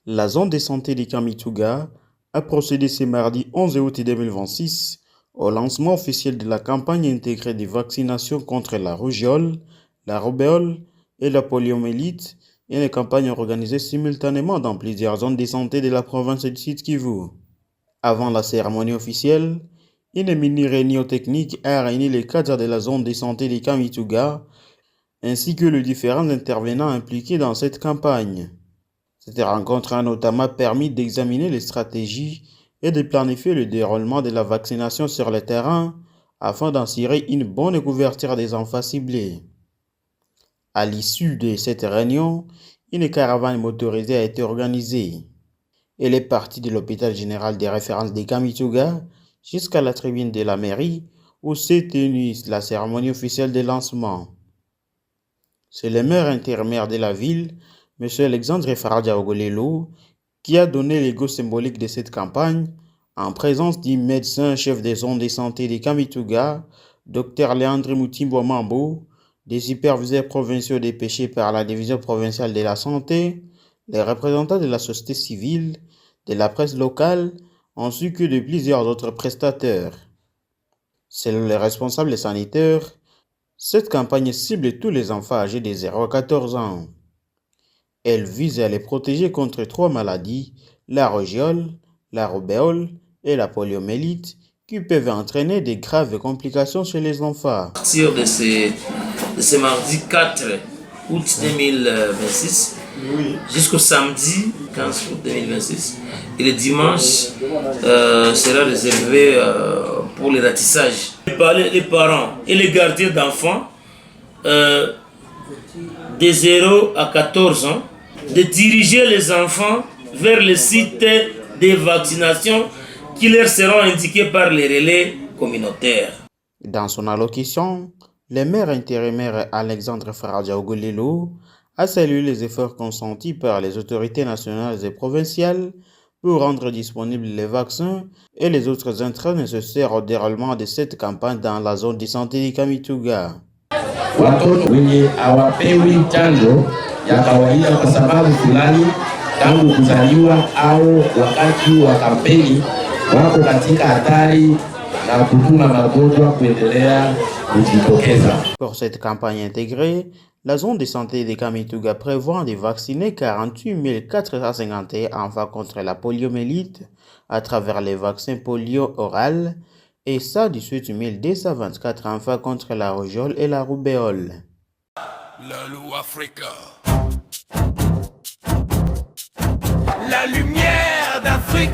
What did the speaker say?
La zone de santé de Kamituga a procédé ce mardi 11 août 2026 au lancement officiel de la campagne intégrée de vaccination contre la rougeole, la rubéole et la poliomyélite, une campagne organisée simultanément dans plusieurs zones de santé de la province du Sud-Kivu. Avant la cérémonie officielle, une mini-réunion technique a réuni les cadres de la zone de santé de Kamituga ainsi que les différents intervenants impliqués dans cette campagne. Cette rencontre a notamment permis d'examiner les stratégies et de planifier le déroulement de la vaccination sur le terrain afin d'assurer une bonne couverture des enfants ciblés. À l'issue de cette réunion, une caravane motorisée a été organisée. Elle est partie de l'hôpital général de référence de Kamituga jusqu'à la tribune de la mairie où s'est tenue la cérémonie officielle de lancement. C'est le maire intérimaire de la ville, M. Alexandre Faraja Ogolelo, qui a donné l'égo symbolique de cette campagne en présence du médecin chef des zones de santé de Kamituga, Dr Léandre Mutimbo Mambo, des superviseurs provinciaux dépêchés par la division provinciale de la santé, les représentants de la société civile, de la presse locale, ainsi que de plusieurs autres prestataires. Selon les responsables sanitaires, cette campagne cible tous les enfants âgés de 0 à 14 ans. Elle vise à les protéger contre 3 maladies, la rougeole, la rubéole et la poliomyélite, qui peuvent entraîner de graves complications chez les enfants. À partir de ce mardi 4 août 2026 jusqu'au samedi 15 août 2026, et le dimanche sera réservé pour le ratissage. Les parents et les gardiens d'enfants de 0 à 14 ans de diriger les enfants vers les sites de vaccination qui leur seront indiqués par les relais communautaires. Dans son allocution, le maire intérimaire Alexandre Faraja Ogolelo a salué les efforts consentis par les autorités nationales et provinciales pour rendre disponibles les vaccins et les autres intrants nécessaires au déroulement de cette campagne dans la zone de santé de Kamituga. Watoto wenye hawapewi chanjo ya kawaida kwa sababu fulani tangu kuzaliwa au wakati wa kampeni wako katika hatari na kutuma magonjwa kuendelea kujitokeza. Pour cette campagne intégrée, la zone de santé de Kamituga prévoit de vacciner 48 451 enfants contre la poliomyélite à travers les vaccins polio oral et 118 224 enfants contre la rougeole et la rubéole. La Lou Africa. La lumière d'Afrique.